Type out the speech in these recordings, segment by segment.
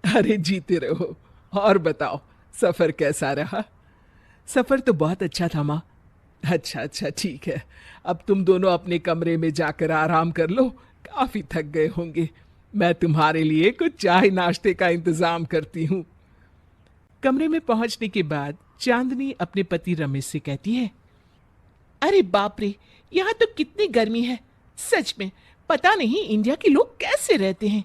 अरे जीते रहो। और बताओ, सफर कैसा रहा? सफर तो बहुत अच्छा था माँ। अच्छा अच्छा, ठीक है। अब तुम दोनों अपने कमरे में जाकर आराम कर लो, काफी थक गए होंगे। मैं तुम्हारे लिए कुछ चाय नाश्ते का इंतजाम करती हूँ। कमरे में पहुंचने के बाद चांदनी अपने पति रमेश से कहती है, अरे बाप रे, यहाँ तो कितनी गर्मी है। सच में पता नहीं इंडिया के लोग कैसे रहते हैं।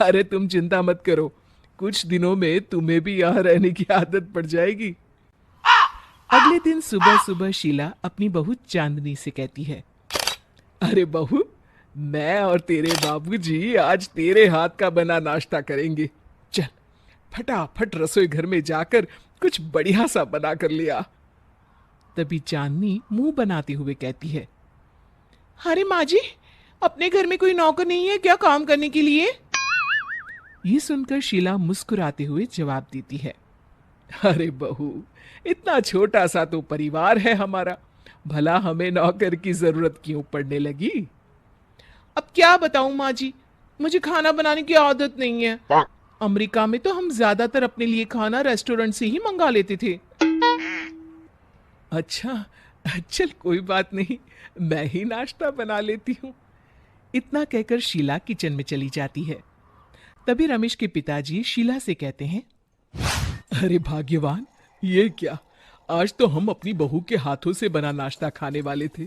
अरे तुम चिंता मत करो, कुछ दिनों में तुम्हें भी यहाँ रहने की आदत पड़ जाएगी। अगले दिन सुबह सुबह शीला अपनी बहू चांदनी से कहती है, अरे बहू, मैं और तेरे बाबूजी आज तेरे हाथ का बना नाश्ता करेंगे। चल फटाफट रसोई घर में जाकर कुछ बढ़िया सा बना कर लिया। तभी चांदनी मुंह बनाते हुए कहती है, अरे माँ जी, अपने घर में कोई नौकर नहीं है क्या काम करने के लिए? ये सुनकर शीला मुस्कुराते हुए जवाब देती है, अरे बहू, इतना छोटा सा तो परिवार है हमारा, भला हमें नौकर की जरूरत क्यों पड़ने लगी? अब क्या बताऊं माँ जी, मुझे खाना बनाने की आदत नहीं है। अमेरिका में तो हम ज्यादातर अपने लिए खाना रेस्टोरेंट से ही मंगा लेते थे। अच्छा, चल कोई बात नहीं, मैं ही नाश्ता बना लेती हूँ। इतना कहकर शीला किचन में चली जाती है। तभी रमेश के पिताजी शीला से कहते हैं, अरे भाग्यवान, ये क्या, आज तो हम अपनी बहू के हाथों से बना नाश्ता खाने वाले थे,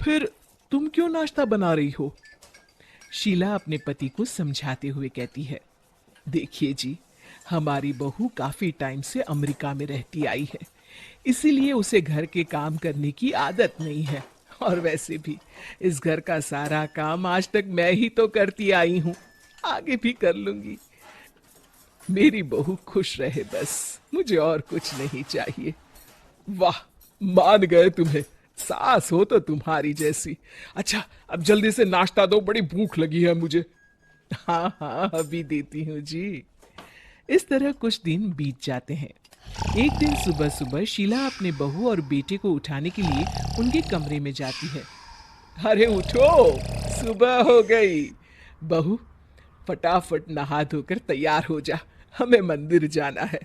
फिर तुम क्यों नाश्ता बना रही हो? शीला अपने पति को समझाते हुए कहती है, देखिए जी, हमारी बहू काफी टाइम से अमेरिका में रहती आई है, इसीलिए उसे घर के काम करने की आदत नहीं है। और वैसे भी इस घर का सारा काम आज तक मैं ही तो करती आई हूँ, आगे भी कर लूंगी। मेरी बहू खुश रहे बस, मुझे और कुछ नहीं चाहिए। वाह, मान गए तुम्हें, सास हो तो तुम्हारी जैसी। अच्छा, अब जल्दी से नाश्ता दो, बड़ी भूख लगी है मुझे। हाँ हाँ, अभी देती हूँ जी। इस तरह कुछ दिन बीत जाते हैं। एक दिन सुबह सुबह शीला अपने बहू और बेटे को उठाने के लिए उनके कमरे में जाती है। अरे उठो, सुबह हो गई। बहू, फटाफट नहा धोकर तैयार हो जा, हमें मंदिर जाना है।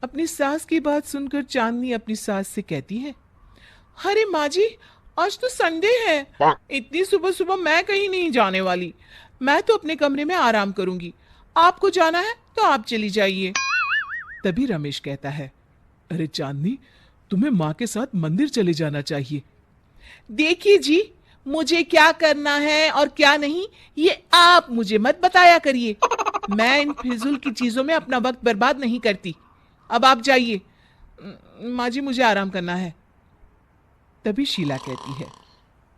अपनी सास की बात सुनकर चांदनी अपनी सास से कहती है, अरे माँ जी, आज तो संडे है, इतनी सुबह सुबह मैं कहीं नहीं जाने वाली। मैं तो अपने कमरे में आराम करूंगी, आपको जाना है तो आप चली जाइए। तभी रमेश कहता है, अरे चांदनी, तुम्हें माँ के साथ मंदिर चले जाना चाहिए। देखिए जी, मुझे क्या करना है और क्या नहीं, ये आप मुझे मत बताया करिए। मैं इन फिजूल की चीजों में अपना वक्त बर्बाद नहीं करती। अब आप जाइए। माँ जी, मुझे आराम करना है। तभी शीला कहती है,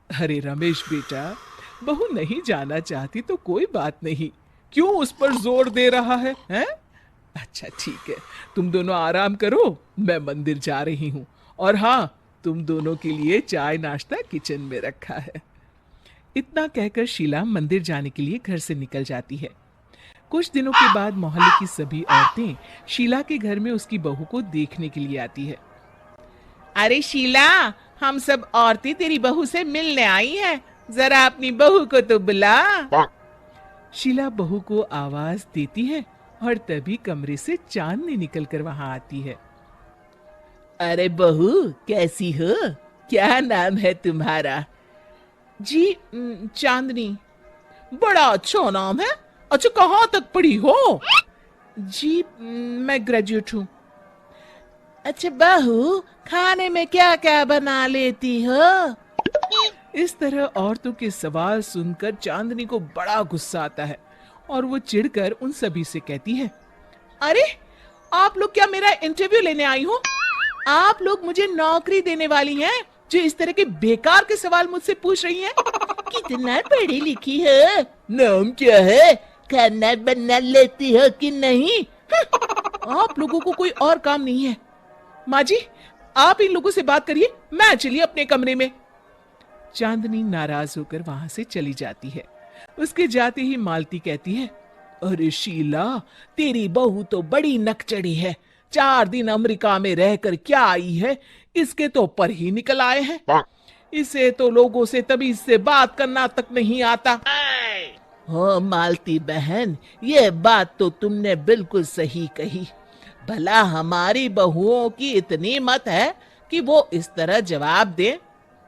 अरे रमेश बेटा, बहू नहीं जाना चाहती तो कोई बात नहीं, क्यों उस पर जोर दे रहा है, हैं? अच्छा ठीक है, तुम दोनों आराम करो, मैं मंदिर जा रही हूँ। और हाँ, तुम दोनों के लिए चाय नाश्ता किचन में रखा है। इतना कहकर शीला मंदिर जाने के लिए घर से निकल जाती है। कुछ दिनों के बाद मोहल्ले की सभी औरतें शीला के घर में उसकी बहू को देखने के लिए आती है। अरे शीला, हम सब औरतें तेरी बहू से मिलने आई हैं, जरा अपनी बहू को तो बुला। शीला बहू को आवाज देती है और तभी कमरे से चांदनी निकलकर वहां आती है। अरे बहू, कैसी हो? क्या नाम है तुम्हारा? जी चांदनी। बड़ा अच्छा नाम है। अच्छा, कहाँ तक पढ़ी हो? जी मैं ग्रेजुएट हूँ। अच्छा बहू, खाने में क्या क्या बना लेती हो? इस तरह औरतों के सवाल सुनकर चांदनी को बड़ा गुस्सा आता है और वो चिढ़कर उन सभी से कहती है, अरे आप लोग क्या मेरा इंटरव्यू लेने आई हो? आप लोग मुझे नौकरी देने वाली हैं जो इस तरह के बेकार के सवाल मुझसे पूछ रही हैं? कितना पढ़ी लिखी है? नाम क्या है? खाना बना लेती हो कि नहीं? आप लोगों को कोई और काम नहीं है? माँ जी, आप इन लोगों से बात करिए, मैं चली अपने कमरे में। चांदनी नाराज होकर वहां से चली जाती है। उसके जाते ही मालती कहती है, अरे शीला, तेरी बहू तो बड़ी नकचड़ी है। 4 दिन अमेरिका में रहकर क्या आई है, इसके तो पर ही निकल आए हैं। इसे तो लोगों से तभी से बात करना तक नहीं आता। हो मालती बहन, ये बात तो तुमने बिल्कुल सही कही। भला हमारी बहुओं की इतनी मत है कि वो इस तरह जवाब दे।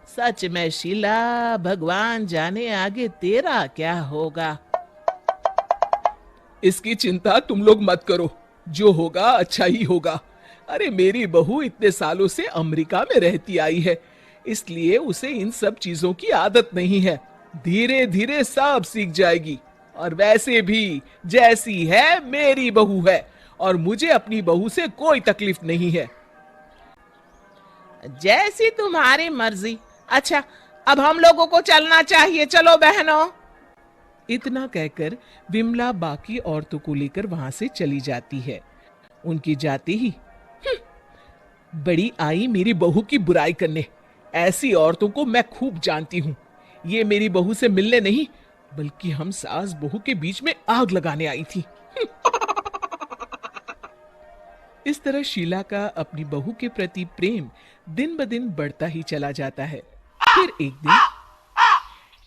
सच में शीला, भगवान जाने आगे तेरा क्या होगा। इसकी चिंता तुम लोग मत करो, जो होगा अच्छा ही होगा। अरे मेरी बहू इतने सालों से अमेरिका में रहती आई है, इसलिए उसे इन सब चीजों की आदत नहीं है। धीरे धीरे सब सीख जाएगी। और वैसे भी जैसी है मेरी बहू है, और मुझे अपनी बहू से कोई तकलीफ नहीं है। जैसी तुम्हारी मर्जी। अच्छा, अब हम लोगों को चलना चाहिए, चलो बहनों। इतना कहकर विमला बाकी औरतों को लेकर वहां से चली जाती है। उनकी जाते ही बड़ी आई मेरी बहू की बुराई करने। ऐसी औरतों को मैं खूब जानती हूँ। ये मेरी बहू से मिलने नहीं, बल्कि हम सास बहू के बीच में आग लगाने आई थी। इस तरह शीला का अपनी बहू के प्रति प्रेम दिन ब दिन बढ़ता ही चला जाता है। फिर एक दिन,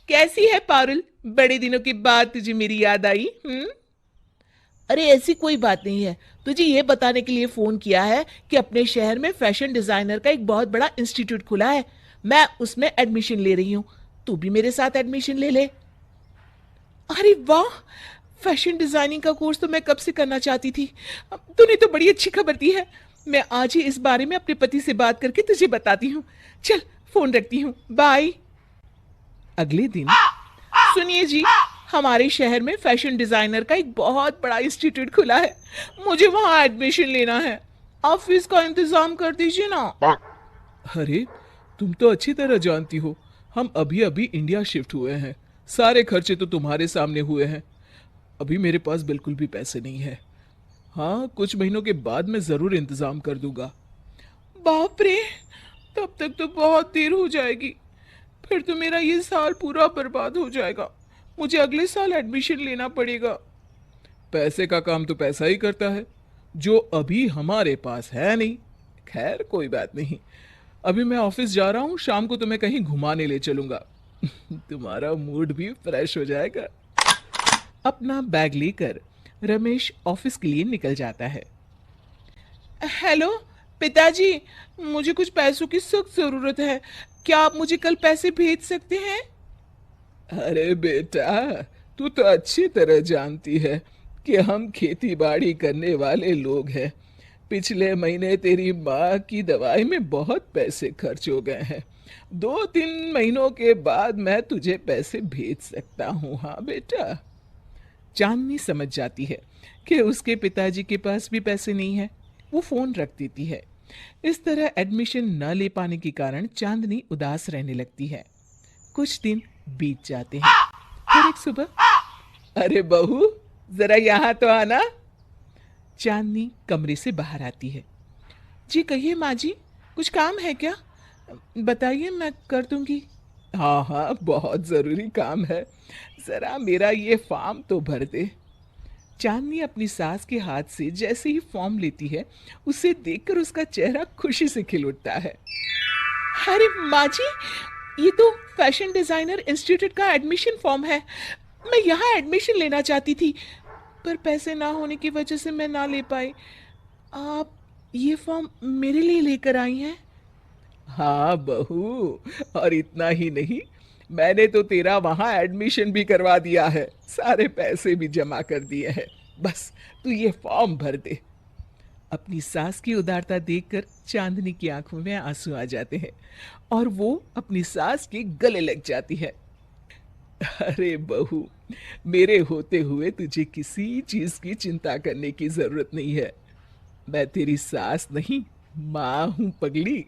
कैसी है पारुल, बड़े दिनों के बाद तुझे मेरी याद आई? अरे ऐसी कोई बात नहीं है, तुझे ये बताने के लिए फोन किया है कि अपने शहर में फैशन डिजाइनर का एक बहुत बड़ा इंस्टीट्यूट खुला है। मैं उसमें एडमिशन ले रही हूँ, तू भी मेरे साथ एडमिशन ले ले। अरे वाह, फैशन डिजाइनिंग का कोर्स तो मैं कब से करना चाहती थी। तूने तो बड़ी अच्छी खबर दी है। मैं आज ही इस बारे में अपने पति से बात करके तुझे बताती हूँ। चल फोन रखती हूँ, बाय। अगले दिन, सुनिए जी, हमारे शहर में फैशन डिजाइनर का एक बहुत बड़ा इंस्टीट्यूट खुला है, मुझे वहां एडमिशन लेना है। आप फीस का इंतजाम कर दीजिए ना। अरे तुम तो अच्छी तरह जानती हो, हम अभी अभी इंडिया शिफ्ट हुए हैं, सारे खर्चे तो तुम्हारे सामने हुए हैं। अभी मेरे पास बिल्कुल भी पैसे नहीं है। हाँ, कुछ महीनों के बाद मैं जरूर इंतजाम कर दूंगा। बाप रे, तब तक तो बहुत देर हो जाएगी। फिर तो मेरा ये साल पूरा बर्बाद हो जाएगा। मुझे अगले साल एडमिशन लेना पड़ेगा। पैसे का काम तो पैसा ही करता है, जो अभी हमारे पास है नहीं। खैर कोई बात नहीं, अभी मैं ऑफिस जा रहा हूँ, शाम को तुम्हें कहीं घुमाने ले चलूंगा। तुम्हारा मूड भी फ्रेश हो जाएगा। अपना बैग लेकर रमेश ऑफिस के लिए निकल जाता है। हेलो पिताजी, मुझे कुछ पैसों की सख्त जरूरत है, क्या आप मुझे कल पैसे भेज सकते हैं? अरे बेटा, तू तो अच्छी तरह जानती है कि हम खेती बाड़ी करने वाले लोग हैं। पिछले महीने तेरी माँ की दवाई में बहुत पैसे खर्च हो गए हैं। 2-3 महीनों के बाद मैं तुझे पैसे भेज सकता हूँ। हाँ बेटा। चांदनी समझ जाती है कि उसके पिताजी के पास भी पैसे नहीं है। वो फोन रख देती है। इस तरह एडमिशन न ले पाने के कारण चांदनी उदास रहने लगती है। कुछ दिन बीत जाते हैं। फिर एक सुबह, अरे बहू, जरा यहाँ तो आना। चांदनी कमरे से बाहर आती है। जी कहिए माँ जी, कुछ काम है क्या? बताइए, मैं कर दूंगी। हाँ हाँ, बहुत जरूरी काम है, जरा मेरा ये फॉर्म तो भर दे। चांदनी अपनी सास के हाथ से जैसे ही फॉर्म लेती है, उसे देखकर उसका चेहरा खुशी से खिल उठता है। अरे माँ जी, ये तो फैशन डिजाइनर इंस्टीट्यूट का एडमिशन फॉर्म है। मैं यहाँ एडमिशन लेना चाहती थी, पर पैसे ना होने की वजह से मैं ना ले पाई। आप ये फॉर्म मेरे लिए लेकर आई हैं? हाँ बहू, और इतना ही नहीं, मैंने तो तेरा वहां एडमिशन भी करवा दिया है, सारे पैसे भी जमा कर दिए हैं। बस तू ये फॉर्म भर दे। अपनी सास की उदारता देखकर चांदनी की आंखों में आंसू आ जाते हैं और वो अपनी सास के गले लग जाती है। अरे बहू, मेरे होते हुए तुझे किसी चीज की चिंता करने की जरूरत नहीं है। मैं तेरी सास नहीं, माँ हूं पगली।